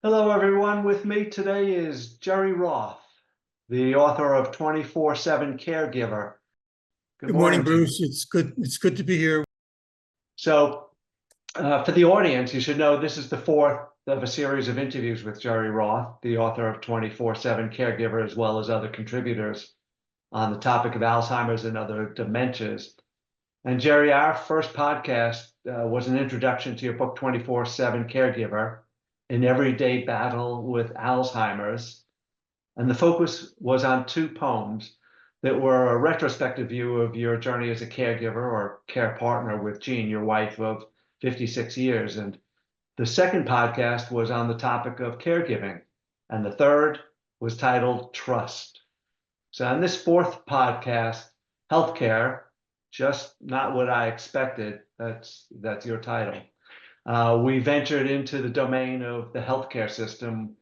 Hello, everyone. With me today is Gerry Roth, the author of 24/7 Caregiver. Good Good morning, morning to you. Bruce. It's good to be here. So, for the audience, you should know this is the fourth of a series of interviews with Gerry Roth, the author of 24/7 Caregiver, as well as other contributors on the topic of Alzheimer's and other dementias. And Gerry, our first podcast was an introduction to your book, 24/7 Caregiver, an everyday battle with Alzheimer's. And the focus was on two poems that were a retrospective view of your journey as a caregiver or care partner with Jean, your wife of 56 years. And the second podcast was on the topic of caregiving. And the third was titled Trust. So on this fourth podcast, Healthcare, just not what I expected. That's your title. We ventured into the domain of the healthcare system,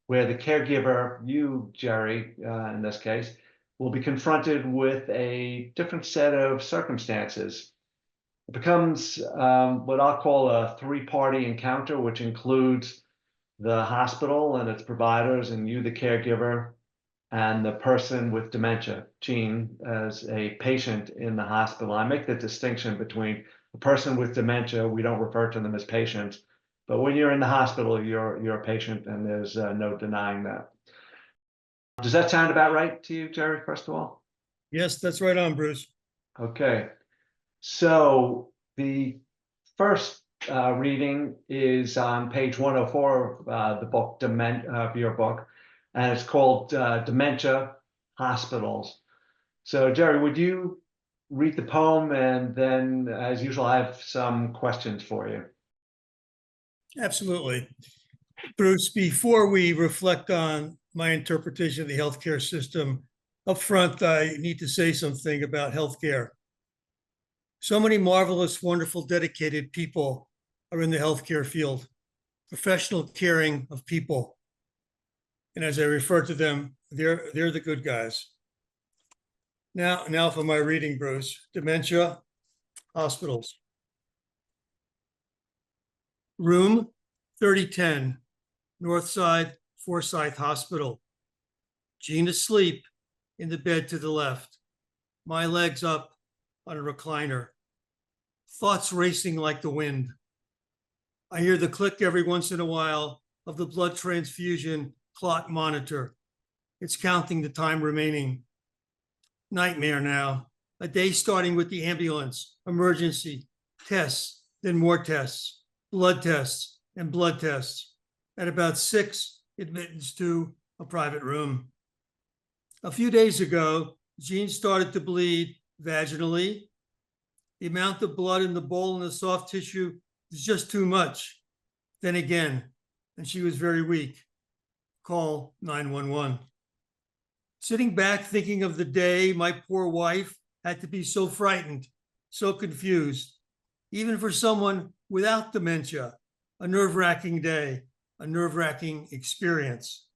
where the caregiver, you, Gerry, in this case, will be confronted with a different set of circumstances. It becomes what I'll call a three-party encounter, which includes the hospital and its providers, and you, the caregiver, and the person with dementia, Jean, as a patient in the hospital. I make the distinction between a person with dementia, we don't refer to them as patients, but when you're in the hospital, you're a patient, and there's no denying that. Does that sound about right to you, Gerry, first of all? Yes, that's right on, Bruce. Okay. So the first reading is on page 104 of the book, of your book, and it's called Dementia Hospitals. So, Gerry, would you read the poem, and then, as usual, I have some questions for you. Absolutely. Bruce, before we reflect on my interpretation of the healthcare system, up front, I need to say something about healthcare. So many marvelous, wonderful, dedicated people are in the healthcare field, professional caring of people. And as I refer to them, they're the good guys. Now for my reading, Bruce. Dementia Hospitals. Room 3010, Northside Forsyth Hospital. Jean asleep in the bed to the left, my legs up on a recliner. Thoughts racing like the wind. I hear the click every once in a while of the blood transfusion clock monitor. It's counting the time remaining. Nightmare now. A day starting with the ambulance, emergency, tests, then more tests, blood tests, and blood tests. At about 6, admittance to a private room. A few days ago, Jean started to bleed vaginally. The amount of blood in the bowl and the soft tissue is just too much. Then again, and she was very weak. Call 911. Sitting back thinking of the day my poor wife had to be so frightened, so confused. Even for someone without dementia, a nerve-wracking day, a nerve-wracking experience.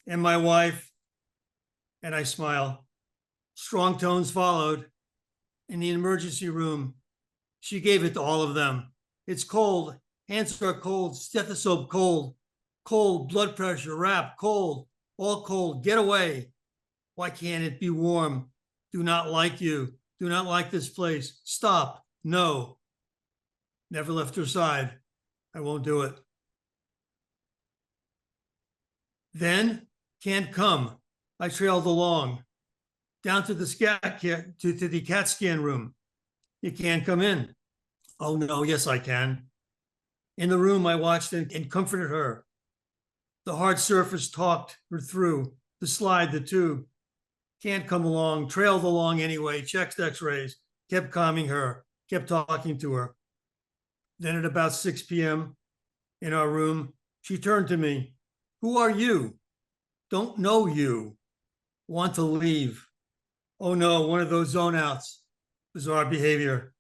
And my wife, and I smile. Strong tones followed. In the emergency room, she gave it to all of them. It's cold, hands are cold, stethoscope cold, cold, blood pressure, wrap, cold, all cold, get away. Why can't it be warm? Do not like you. Do not like this place. Stop. No. Never left her side. I won't do it. Then, can't come. I trailed along. Down to the CAT scan room. You can't come in. Oh no, yes I can. In the room, I watched and comforted her. The hard surface talked her through, the slide, the tube. Can't come along, trailed along anyway, checked x-rays, kept calming her, kept talking to her. Then at about 6 p.m. in our room, she turned to me. Who are you? Don't know you. Want to leave. Oh no, one of those zone outs. Bizarre behavior.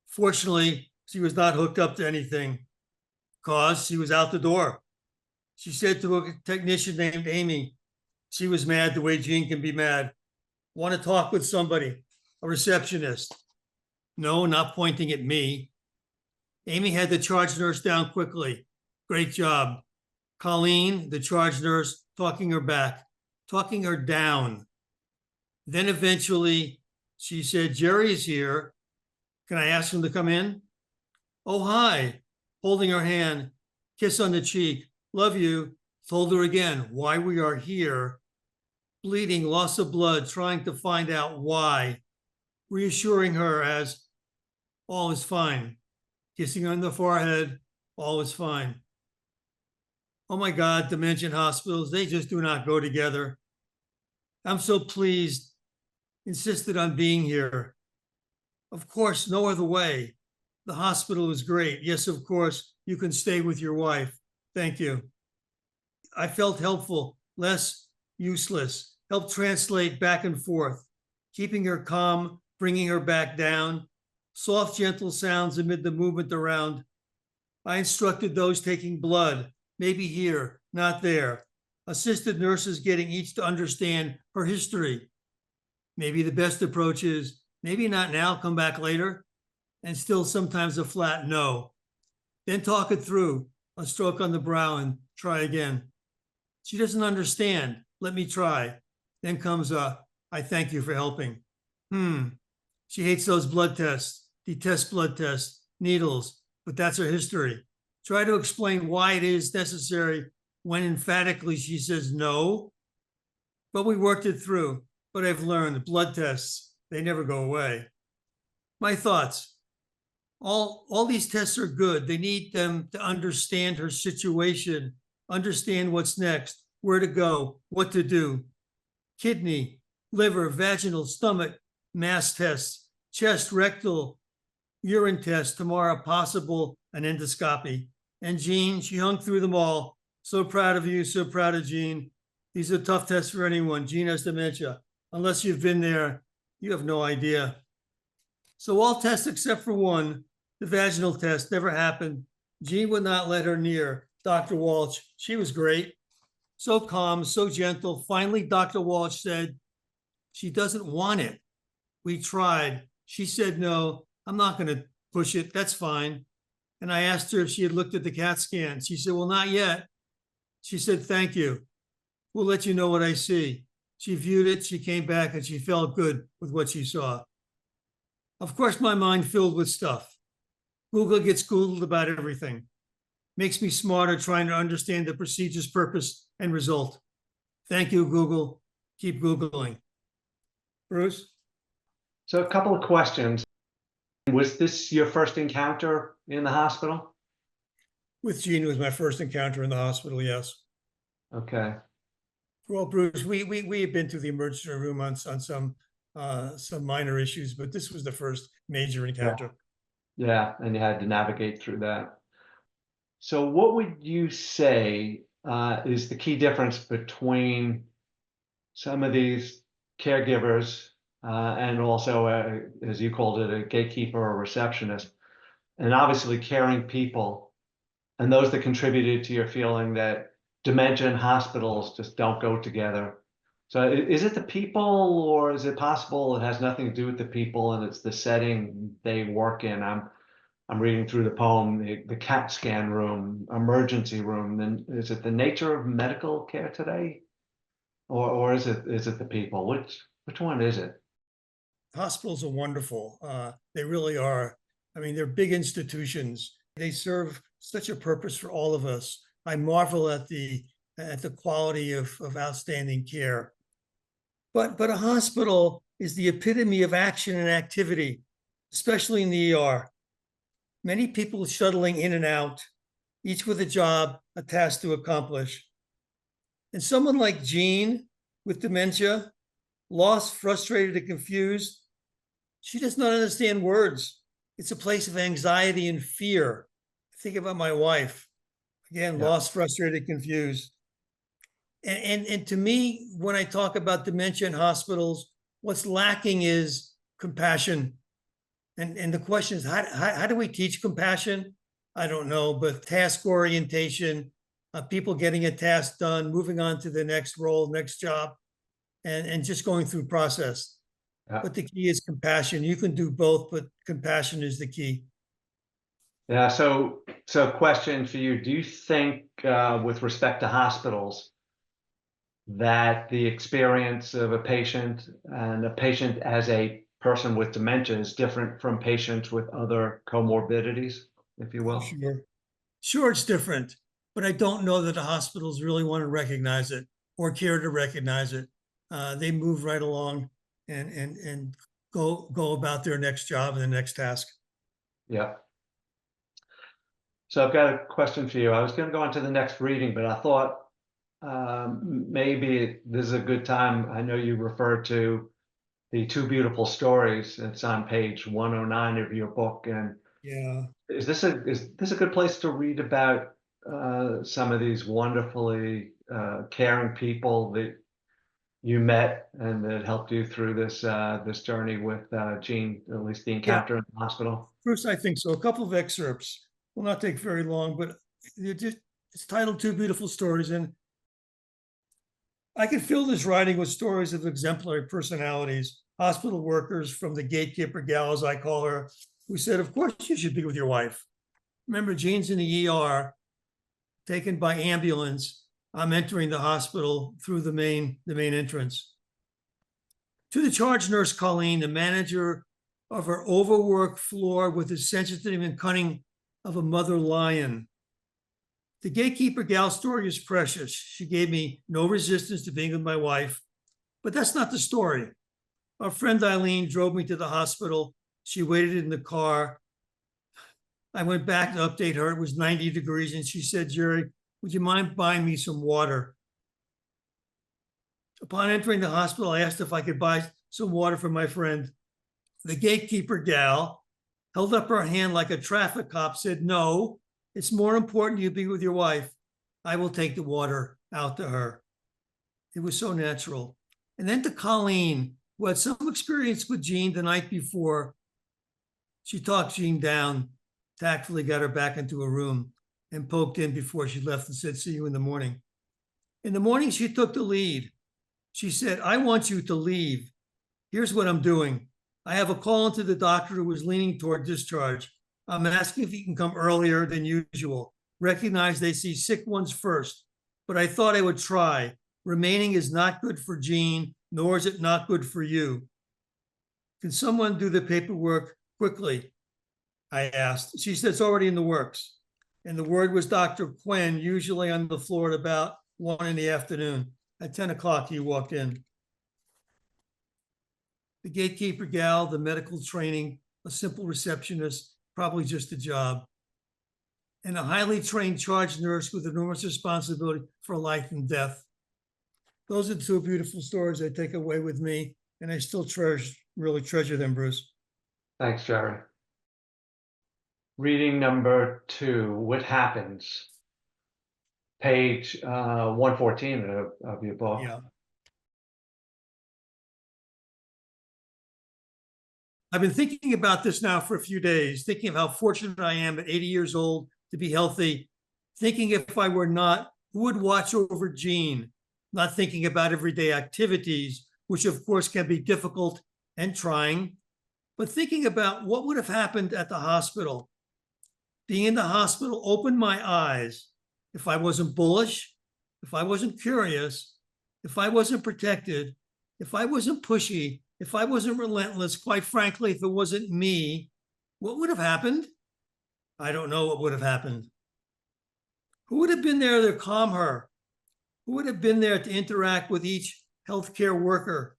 Fortunately, she was not hooked up to anything, because she was out the door. She said to a technician named Amy, she was mad the way Jean can be mad. Want to talk with somebody, a receptionist. No, not pointing at me. Amy had the charge nurse down quickly. Great job. Colleen, the charge nurse, talking her back, talking her down. Then eventually she said, Gerry is here. Can I ask him to come in? Oh, hi. Holding her hand, kiss on the cheek. Love you. Told her again why we are here. Bleeding, loss of blood, trying to find out why. Reassuring her as all is fine. Kissing her on the forehead, all is fine. Oh my God, dementia hospitals, they just do not go together. I'm so pleased, insisted on being here. Of course, no other way. The hospital is great. Yes, of course, you can stay with your wife. Thank you. I felt helpful, less useless, helped translate back and forth, keeping her calm, bringing her back down, soft, gentle sounds amid the movement around. I instructed those taking blood, maybe here, not there. Assisted nurses getting each to understand her history. Maybe the best approach is, maybe not now, come back later. And still sometimes a flat no. Then talk it through, a stroke on the brow and try again. She doesn't understand. Let me try. Then comes I thank you for helping. She hates those blood tests, detests blood tests, needles, but that's her history. Try to explain why it is necessary when emphatically she says no. But we worked it through. But I've learned blood tests, they never go away. My thoughts. All these tests are good. They need them to understand her situation, understand what's next, where to go, what to do. Kidney, liver, vaginal, stomach, mass tests, chest, rectal, urine test, tomorrow possible an endoscopy. And Jean, she hung through them all. So proud of you, so proud of Jean. These are tough tests for anyone. Jean has dementia. Unless you've been there, you have no idea. So all tests except for one, the vaginal test, never happened. Jean would not let her near Dr. Walsh. She was great. So calm, so gentle. Finally, Dr. Walsh said, she doesn't want it. We tried. She said, no, I'm not going to push it. That's fine. And I asked her if she had looked at the CAT scan. She said, well, not yet. She said, thank you. We'll let you know what I see. She viewed it. She came back and she felt good with what she saw. Of course, my mind filled with stuff. Google gets Googled about everything. Makes me smarter trying to understand the procedure's purpose and result. Thank you, Google. Keep Googling. Bruce? So a couple of questions. Was this your first encounter in the hospital? With Jean was my first encounter in the hospital, yes. Okay. Well, Bruce, we had been to the emergency room on some minor issues, but this was the first major encounter. Yeah, and you had to navigate through that. So what would you say is the key difference between some of these caregivers and also, as you called it, a gatekeeper or receptionist, and obviously caring people, and those that contributed to your feeling that dementia and hospitals just don't go together? So is it the people, or is it possible it has nothing to do with the people and it's the setting they work in? I'm reading through the poem, the CAT scan room, emergency room. Then is it the nature of medical care today, or is it the people? Which one is it? Hospitals are wonderful. They really are. I mean, they're big institutions. They serve such a purpose for all of us. I marvel at the quality of outstanding care. But a hospital is the epitome of action and activity, especially in the ER. Many people shuttling in and out, each with a job, a task to accomplish. And someone like Jean with dementia, lost, frustrated, and confused, she does not understand words. It's a place of anxiety and fear. I think about my wife, again, lost, frustrated, confused. And to me, when I talk about dementia in hospitals, what's lacking is compassion. And the question is, how do we teach compassion? I don't know, but task orientation, people getting a task done, moving on to the next role, next job, and just going through process. But the key is compassion. You can do both, but compassion is the key. Yeah, so question for you. Do you think, with respect to hospitals, that the experience of a patient and a patient as a person with dementia is different from patients with other comorbidities, if you Oh, will? sure. Sure, it's different, but I don't know that the hospitals really want to recognize it or care to recognize it. They move right along and go about their next job and the next task. Yeah. So I've got a question for you. I was going to go on to the next reading, but I thought maybe this is a good time. I know you referred to the two beautiful stories. It's on page 109 of your book. And Yeah. is this a good place to read about some of these wonderfully caring people that you met and that helped you through this journey with Jean, at least the Yeah. encounter in the hospital? Bruce, I think so. A couple of excerpts will not take very long, but it's titled Two Beautiful Stories. And I can fill this writing with stories of exemplary personalities, hospital workers from the gatekeeper gal, as I call her, who said, of course you should be with your wife. Remember, Jean's in the ER, taken by ambulance. I'm entering the hospital through the main entrance. To the charge nurse, Colleen, the manager of her overworked floor with the sensitive and cunning of a mother lion. The gatekeeper gal's story is precious. She gave me no resistance to being with my wife, but that's not the story. Our friend Eileen drove me to the hospital. She waited in the car. I went back to update her. It was 90 degrees, and she said, Gerry, would you mind buying me some water? Upon entering the hospital, I asked if I could buy some water for my friend. The gatekeeper gal held up her hand like a traffic cop, said, no, it's more important you be with your wife. I will take the water out to her. It was so natural. And then to Colleen, who had some experience with Jean the night before. She talked Jean down, tactfully got her back into a room and poked in before she left and said, see you in the morning. In the morning, she took the lead. She said, I want you to leave. Here's what I'm doing. I have a call into the doctor who was leaning toward discharge. I'm asking if he can come earlier than usual. Recognize they see sick ones first, but I thought I would try. Remaining is not good for Jean, nor is it not good for you. Can someone do the paperwork quickly? I asked. She said it's already in the works. And the word was Dr. Quinn, usually on the floor at about 1 in the afternoon. At 10 o'clock, he walked in. The gatekeeper gal, the medical training, a simple receptionist, probably just a job, and a highly trained charge nurse with enormous responsibility for life and death. Those are two beautiful stories I take away with me, and I still really treasure them, Bruce. Thanks, Gerry. Reading number 2, What Happens? Page 114 of your book. Yeah. I've been thinking about this now for a few days, thinking of how fortunate I am at 80 years old to be healthy, thinking if I were not, who would watch over Jean, not thinking about everyday activities, which of course can be difficult and trying, but thinking about what would have happened at the hospital. Being in the hospital opened my eyes. If I wasn't bullish, if I wasn't curious, if I wasn't protected, if I wasn't pushy, if I wasn't relentless, quite frankly, if it wasn't me, what would have happened? I don't know what would have happened. Who would have been there to calm her? Who would have been there to interact with each healthcare worker?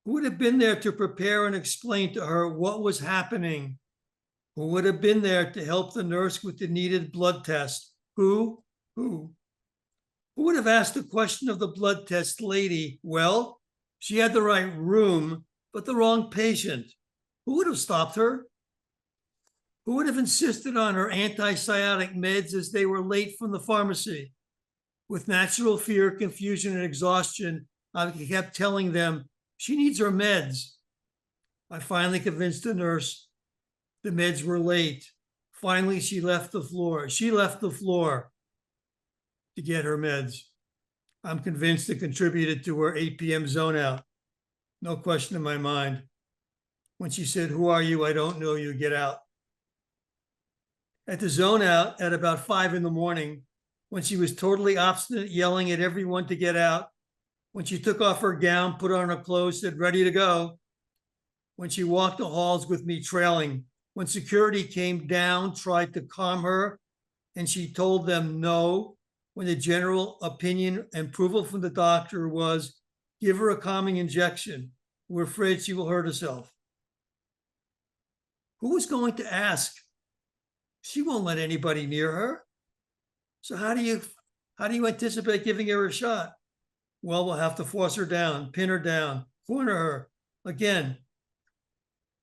Who would have been there to prepare and explain to her what was happening? Who would have been there to help the nurse with the needed blood test? Who? Who would have asked the question of the blood test lady? Well, she had the right room, but the wrong patient. Who would have stopped her? Who would have insisted on her antipsychotic meds as they were late from the pharmacy? With natural fear, confusion, and exhaustion, I kept telling them, she needs her meds. I finally convinced the nurse the meds were late. Finally, she left the floor. She left the floor to get her meds. I'm convinced it contributed to her 8 p.m. zone out. No question in my mind. When she said, who are you? I don't know you. Get out. At the zone out at about 5 in the morning, when she was totally obstinate, yelling at everyone to get out, when she took off her gown, put on her clothes, said, ready to go, when she walked the halls with me trailing, when security came down, tried to calm her, and she told them no, when the general opinion and approval from the doctor was, give her a calming injection. We're afraid she will hurt herself. Who was going to ask? She won't let anybody near her. So how do you anticipate giving her a shot? Well, we'll have to force her down, pin her down, corner her. Again,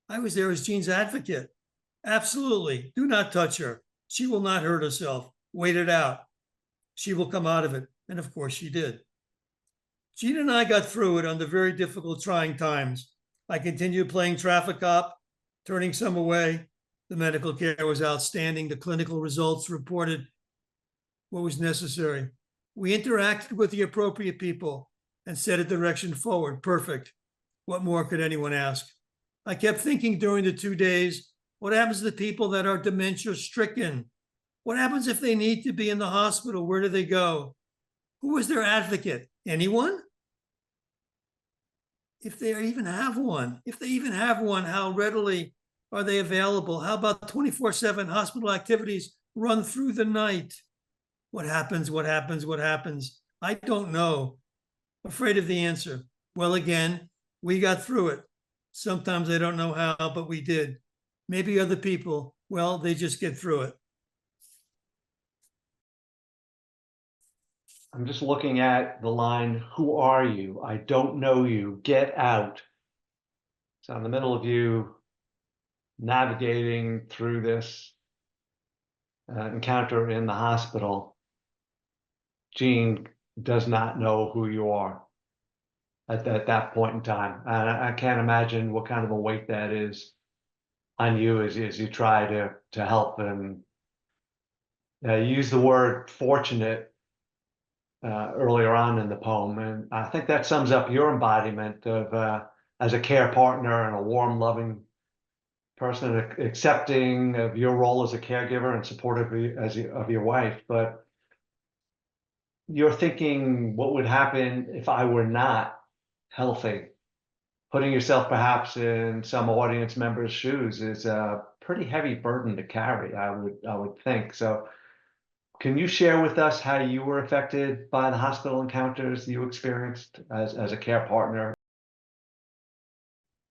I was there as Jean's advocate. Absolutely. Do not touch her. She will not hurt herself. Wait it out. She will come out of it. And of course she did. Jean and I got through it under very difficult, trying times. I continued playing traffic cop, turning some away. The medical care was outstanding. The clinical results reported what was necessary. We interacted with the appropriate people and set a direction forward. Perfect. What more could anyone ask? I kept thinking during the 2 days, what happens to the people that are dementia stricken? What happens if they need to be in the hospital? Where do they go? Who is their advocate? Anyone? If they even have one, how readily are they available? How about 24/7 hospital activities run through the night? What happens? I don't know. Afraid of the answer. Well, again, we got through it. Sometimes I don't know how, but we did. Maybe other people, well, they just get through it. I'm just looking at the line, who are you? I don't know you. Get out. So in the middle of you navigating through this encounter in the hospital, Jean does not know who you are at that point in time. And I can't imagine what kind of a weight that is on you as you try to help. And you use the word fortunate earlier on in the poem. And I think that sums up your embodiment of as a care partner and a warm, loving person, accepting of your role as a caregiver and supportive of your wife. But you're thinking, what would happen if I were not healthy? Putting yourself perhaps in some audience member's shoes is a pretty heavy burden to carry, I would think. So can you share with us how you were affected by the hospital encounters you experienced as a care partner?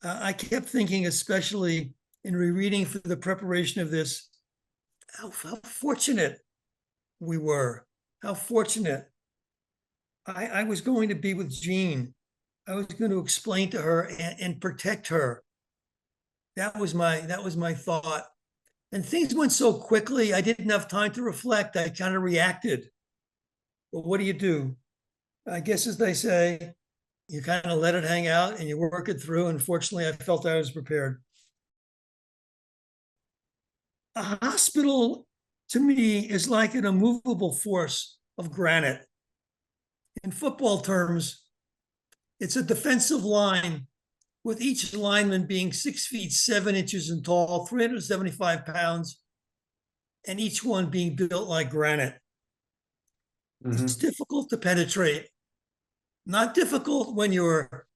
I kept thinking, especially in rereading for the preparation of this, how fortunate we were. How fortunate. I was going to be with Jean. I was going to explain to her and protect her. That was my thought. And things went so quickly, I didn't have time to reflect. I kind of reacted. But what do? I guess, as they say, you kind of let it hang out and you work it through. Unfortunately, I felt I was prepared. A hospital, to me, is like an immovable force of granite. In football terms, it's a defensive line, with each lineman being 6 feet 7 inches in tall, 375 pounds, and each one being built like granite. It's difficult to penetrate. Not difficult when you're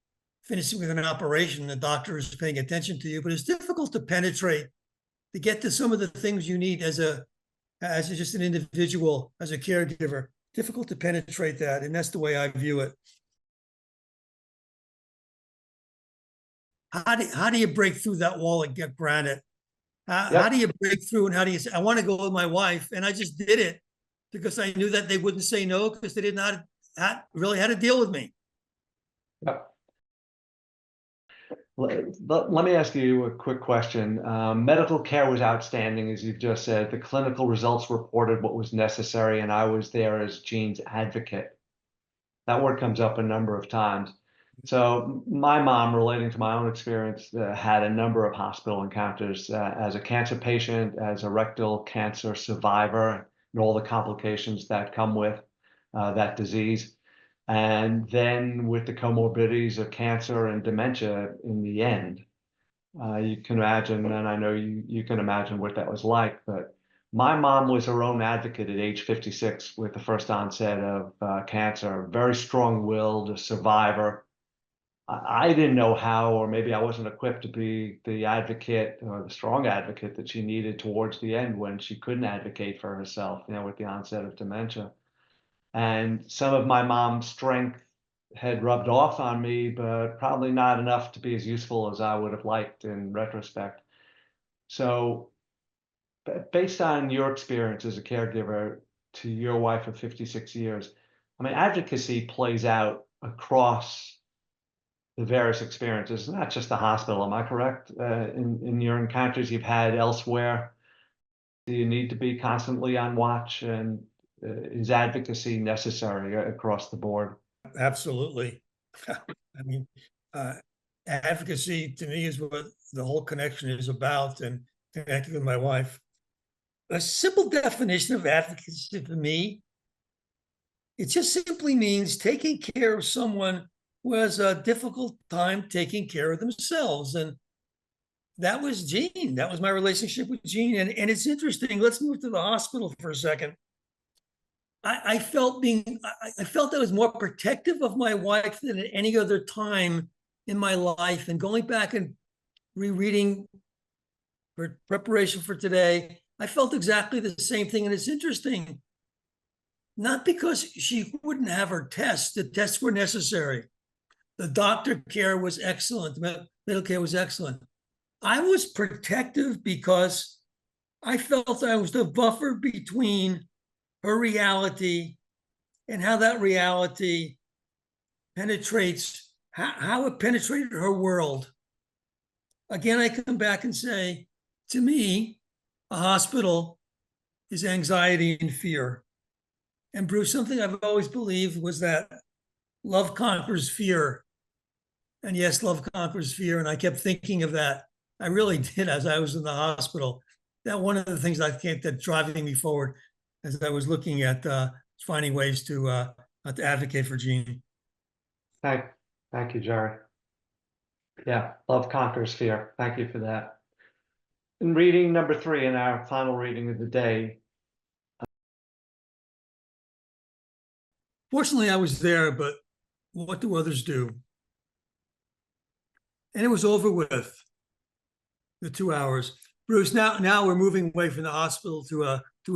finishing with an operation, the doctor is paying attention to you, but it's difficult to penetrate, to get to some of the things you need as just an individual, as a caregiver. Difficult to penetrate that, and that's the way I view it. How do you break through that wall and get granite? How do you break through, and how do you say, I want to go with my wife? And I just did it because I knew that they wouldn't say no, because they did not really had to deal with me. Yep. Let me ask you a quick question. Medical care was outstanding, as you've just said. The clinical results reported what was necessary, and I was there as Jean's advocate. That word comes up a number of times. So my mom, relating to my own experience, had a number of hospital encounters as a cancer patient, as a rectal cancer survivor, and all the complications that come with that disease. And then with the comorbidities of cancer and dementia in the end. You can imagine, and I know you can imagine what that was like, but My mom was her own advocate at age 56 with the first onset of cancer, very strong-willed, a survivor. I didn't know how, or maybe I wasn't equipped to be the advocate or the strong advocate that she needed towards the end when she couldn't advocate for herself, with the onset of dementia. And some of my mom's strength had rubbed off on me, but probably not enough to be as useful as I would have liked in retrospect. So, based on your experience as a caregiver to your wife of 56 years, I mean, advocacy plays out across the various experiences, not just the hospital. Am I correct? In your encounters you've had elsewhere, do you need to be constantly on watch, and is advocacy necessary across the board? Absolutely. I mean, uh, advocacy to me is what the whole connection is about, and connecting with my wife. A simple definition of advocacy for me, it just simply means taking care of someone who has a difficult time taking care of themselves. And that was Jean. That was my relationship with Jean. And it's interesting. Let's move to the hospital for a second. I felt I was more protective of my wife than at any other time in my life. And going back and rereading for preparation for today, I felt exactly the same thing. And it's interesting, not because she wouldn't have her tests. The tests were necessary. The doctor care was excellent. The medical care was excellent. I was protective because I felt I was the buffer between her reality and how that reality penetrates, how it penetrated her world. Again, I come back and say, to me, a hospital is anxiety and fear. And Bruce, something I've always believed was that love conquers fear. And yes, love conquers fear. And I kept thinking of that. I really did as I was in the hospital. That one of the things that driving me forward as I was looking at finding ways to advocate for Jean. Thank you, Gerry. Yeah, love conquers fear. Thank you for that. In reading number 3 in our final reading of the day. Fortunately, I was there, but what do others do? And it was over with, the 2 hours. Bruce, now we're moving away from the hospital to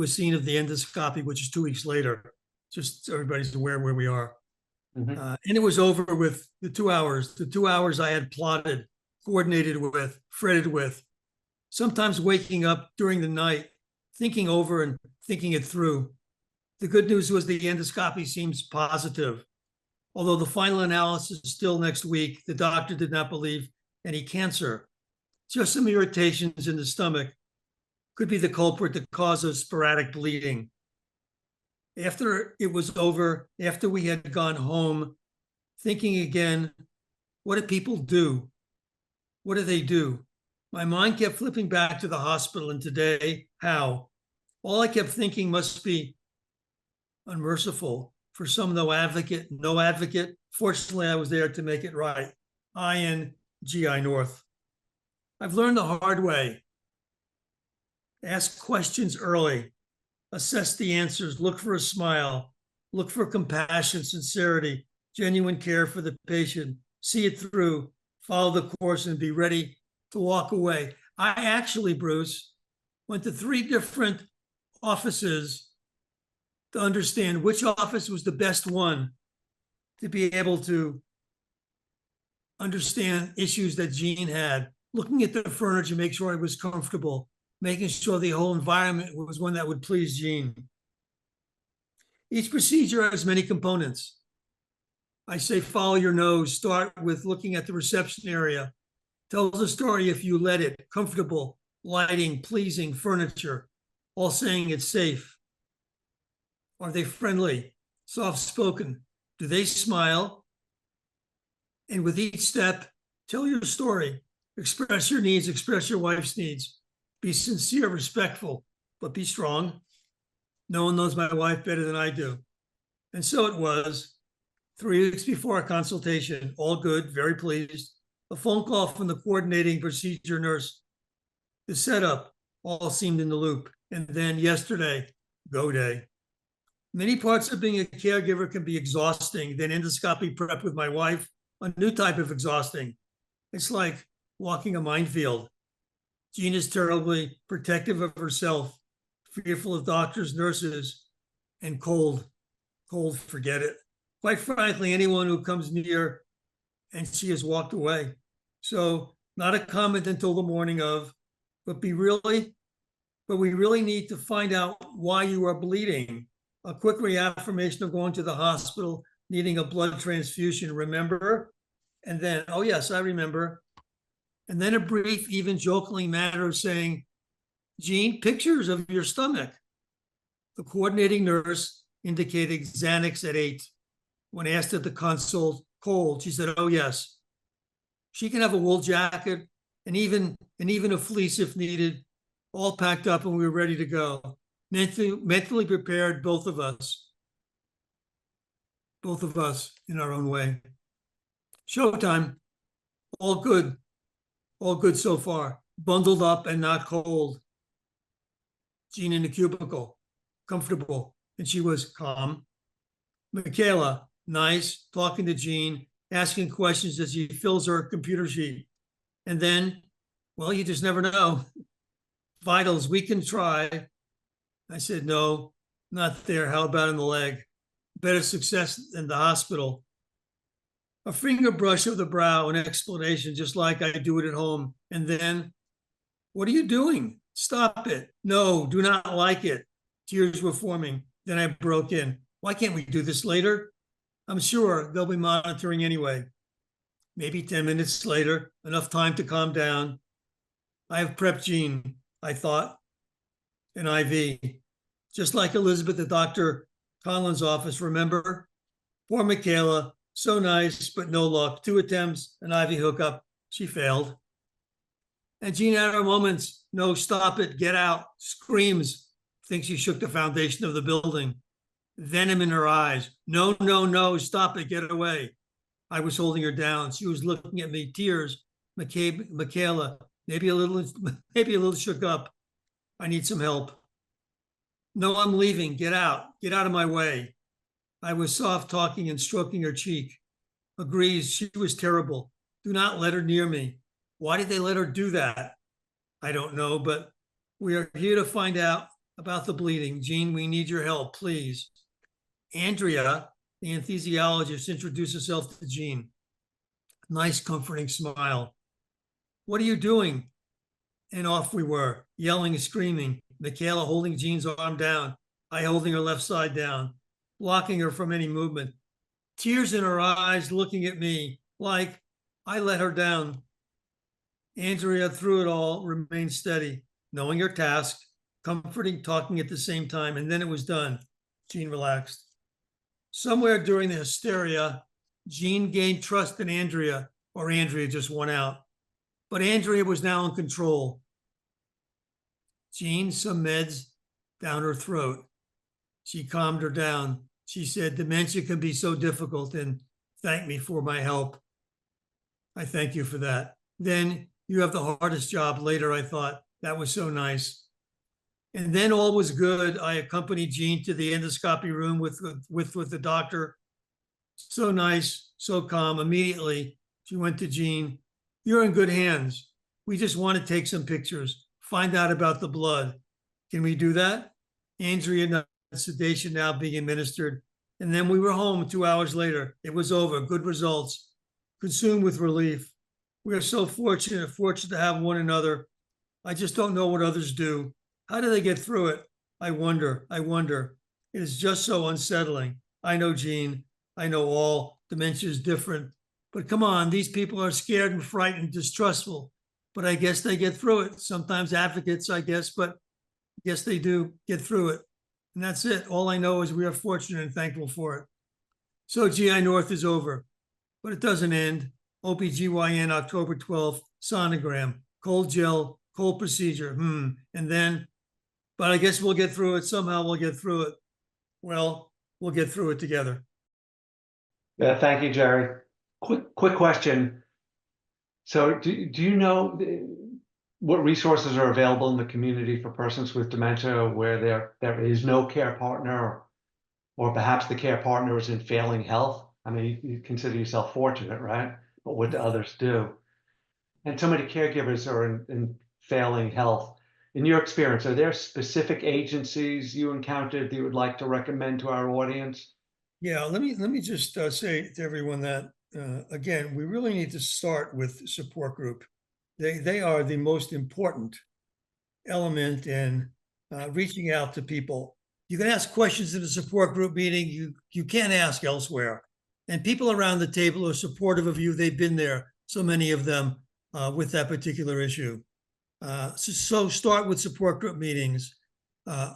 a scene of the endoscopy, which is 2 weeks later. Just so everybody's aware where we are. Mm-hmm. And it was over with the 2 hours. The 2 hours I had plotted, coordinated with, fretted with, sometimes waking up during the night, thinking over and thinking it through. The good news was the endoscopy seems positive. Although the final analysis is still next week, the doctor did not believe any cancer. Just some irritations in the stomach could be the culprit, the cause of sporadic bleeding. After it was over, after we had gone home, thinking again, what do people do? What do they do? My mind kept flipping back to the hospital, and today, how? All I kept thinking must be unmerciful. For some, no advocate. Fortunately, I was there to make it right. INGI North. I've learned the hard way. Ask questions early. Assess the answers. Look for a smile. Look for compassion, sincerity, genuine care for the patient. See it through. Follow the course and be ready to walk away. I actually, Bruce, went to 3 different offices to understand which office was the best one to be able to understand issues that Jean had, looking at the furniture, make sure it was comfortable, making sure the whole environment was one that would please Jean. Each procedure has many components. I say, follow your nose, start with looking at the reception area. Tell the story if you let it, comfortable, lighting, pleasing, furniture, all saying it's safe. Are they friendly, soft-spoken? Do they smile? And with each step, tell your story. Express your needs, express your wife's needs. Be sincere, respectful, but be strong. No one knows my wife better than I do. And so it was. 3 weeks before our consultation, all good, very pleased. A phone call from the coordinating procedure nurse. The setup, all seemed in the loop. And then yesterday, go day. Many parts of being a caregiver can be exhausting. Then endoscopy prep with my wife, a new type of exhausting. It's like walking a minefield. Jean is terribly protective of herself, fearful of doctors, nurses, and cold. Cold, forget it. Quite frankly, anyone who comes near, and she has walked away. So not a comment until the morning of, but we really need to find out why you are bleeding. A quick reaffirmation of going to the hospital, needing a blood transfusion, remember? And then, oh yes, I remember. And then a brief, even jokingly matter of saying, Jean, pictures of your stomach. The coordinating nurse indicated Xanax at 8. When asked at the consult, cold, she said, oh yes. She can have a wool jacket and even a fleece if needed, all packed up and we were ready to go. Mentally prepared, both of us in our own way. Showtime, all good so far. Bundled up and not cold. Jean in the cubicle, comfortable, and she was calm. Michaela, nice, talking to Jean, asking questions as she fills her computer sheet. And then, well, you just never know. Vitals, we can try. I said, no, not there. How about in the leg? Better success than the hospital. A finger brush of the brow, an explanation, just like I do it at home. And then, what are you doing? Stop it. No, do not like it. Tears were forming. Then I broke in. Why can't we do this later? I'm sure they'll be monitoring anyway. Maybe 10 minutes later, enough time to calm down. I have prepped Jean, I thought, an IV. Just like Elizabeth at Dr. Conlon's office, remember? Poor Michaela, so nice, but no luck. 2 attempts, an IV hookup. She failed. And Jean had her moments. No, stop it, get out, screams. Thinks she shook the foundation of the building. Venom in her eyes. No, no, no, stop it, get away. I was holding her down. She was looking at me, tears. Michaela, maybe a little shook up. I need some help. No, I'm leaving. Get out of my way. I was soft talking and stroking her cheek. Agrees, she was terrible. Do not let her near me. Why did they let her do that? I don't know, but we are here to find out about the bleeding. Jean, we need your help, please. Andrea, the anesthesiologist, introduced herself to Jean. Nice, comforting smile. What are you doing? And off we were, yelling and screaming. Michaela holding Jean's arm down, I holding her left side down, blocking her from any movement. Tears in her eyes, looking at me like I let her down. Andrea, through it all, remained steady, knowing her task, comforting, talking at the same time, and then it was done. Jean relaxed. Somewhere during the hysteria, Jean gained trust in Andrea, or Andrea just won out. But Andrea was now in control. Jean, some meds down her throat. She calmed her down. She said, dementia can be so difficult, and thanked me for my help. I thank you for that. Then you have the hardest job later, I thought. That was so nice. And then all was good. I accompanied Jean to the endoscopy room with the doctor. So nice, so calm. Immediately, she went to Jean. You're in good hands. We just want to take some pictures, find out about the blood. Can we do that? Andrea, sedation now being administered. And then we were home 2 hours later. It was over. Good results. Consumed with relief. We are so fortunate to have one another. I just don't know what others do. How do they get through it? I wonder. It is just so unsettling. I know, Jean. I know all. Dementia is different. But come on, these people are scared and frightened, distrustful. But I guess they get through it. Sometimes advocates, I guess, but I guess they do get through it. And that's it. All I know is we are fortunate and thankful for it. So GI North is over, but it doesn't end. OBGYN, October 12th, sonogram, cold gel, cold procedure. And then, but I guess we'll get through it. Somehow we'll get through it. Well, we'll get through it together. Yeah, thank you, Gerry. Quick question. So do you know, what resources are available in the community for persons with dementia where there is no care partner, or perhaps the care partner is in failing health? I mean, you consider yourself fortunate, right? But what do others do? And so many caregivers are in failing health. In your experience, are there specific agencies you encountered that you would like to recommend to our audience? Yeah, let me just say to everyone that again, we really need to start with support group. They are the most important element in reaching out to people. You can ask questions in a support group meeting you can't ask elsewhere, and people around the table are supportive of you. They've been there, so many of them, with that particular issue. So start with support group meetings. Uh,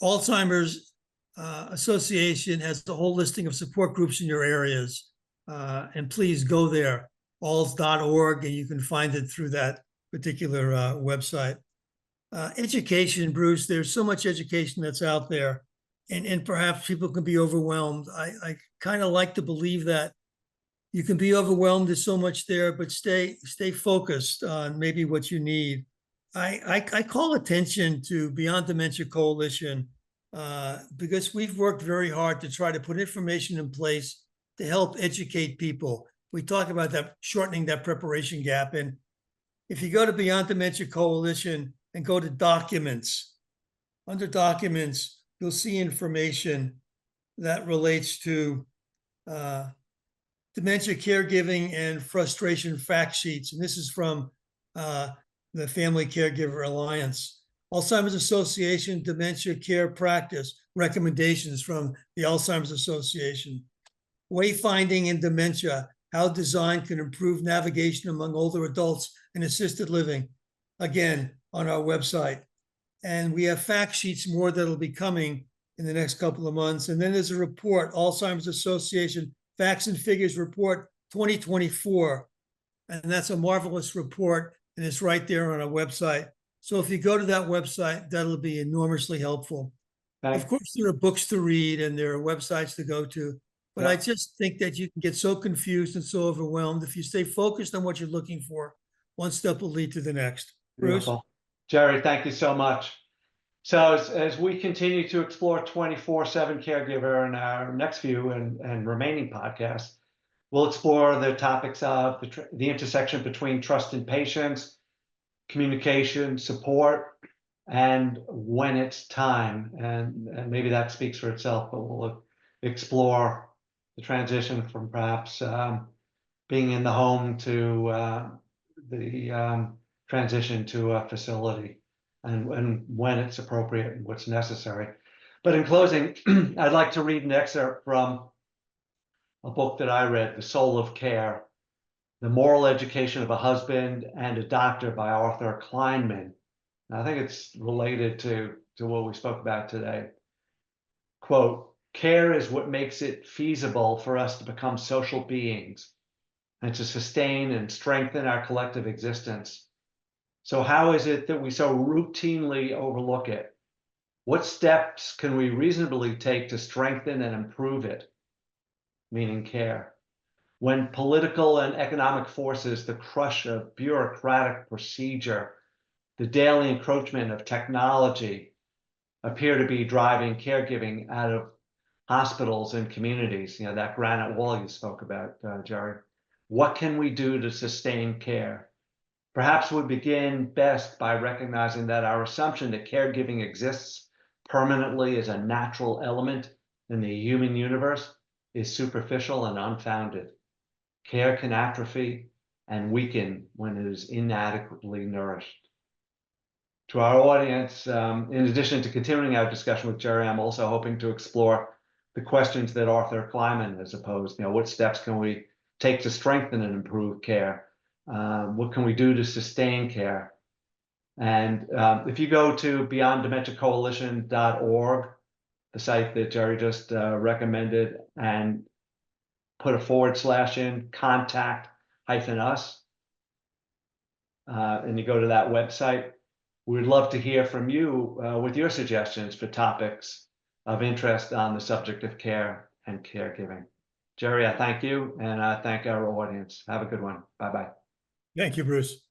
Alzheimer's Association has the whole listing of support groups in your areas. And please go there, alz.org, and you can find it through that particular website. Education, Bruce, there's so much education that's out there, and perhaps people can be overwhelmed. I kind of like to believe that you can be overwhelmed. There's so much there, but stay focused on maybe what you need. I call attention to Beyond Dementia Coalition because we've worked very hard to try to put information in place to help educate people. We talk about that, shortening that preparation gap. And if you go to Beyond Dementia Coalition and go to documents, under documents, you'll see information that relates to dementia caregiving and frustration fact sheets. And this is from the Family Caregiver Alliance. Alzheimer's Association Dementia Care Practice recommendations from the Alzheimer's Association. Wayfinding in Dementia, how design can improve navigation among older adults in assisted living. Again, on our website. And we have fact sheets more that'll be coming in the next couple of months. And then there's a report, Alzheimer's Association Facts and Figures Report 2024. And that's a marvelous report, and it's right there on our website. So if you go to that website, that'll be enormously helpful. Thanks. Of course, there are books to read and there are websites to go to, but I just think that you can get so confused and so overwhelmed. If you stay focused on what you're looking for, one step will lead to the next. Bruce? Beautiful. Gerry, thank you so much. So as we continue to explore 24/7 caregiver in our next few and remaining podcasts, we'll explore the topics of the intersection between trust in patients, communication, support, and when it's time. And maybe that speaks for itself, but we'll explore the transition from perhaps being in the home to the transition to a facility, and when it's appropriate and what's necessary. But in closing, I'd like to read an excerpt from a book that I read, The Soul of Care, The Moral Education of a Husband and a Doctor by Arthur Kleinman. And I think it's related to what we spoke about today. Quote, care is what makes it feasible for us to become social beings and to sustain and strengthen our collective existence. So how is it that we so routinely overlook it? What steps can we reasonably take to strengthen and improve it? Meaning care. When political and economic forces, the crush of bureaucratic procedure, the daily encroachment of technology appear to be driving caregiving out of hospitals and communities, that granite wall you spoke about, Gerry. What can we do to sustain care? Perhaps we begin best by recognizing that our assumption that caregiving exists permanently as a natural element in the human universe is superficial and unfounded. Care can atrophy and weaken when it is inadequately nourished. To our audience, in addition to continuing our discussion with Gerry, I'm also hoping to explore the questions that Arthur Kleinman has posed. What steps can we take to strengthen and improve care? What can we do to sustain care? And if you go to beyonddementiacoalition.org, the site that Gerry just recommended, and put a / in contact-us, and you go to that website, we'd love to hear from you with your suggestions for topics of interest on the subject of care and caregiving. Gerry, I thank you, and I thank our audience. Have a good one. Bye-bye. Thank you, Bruce.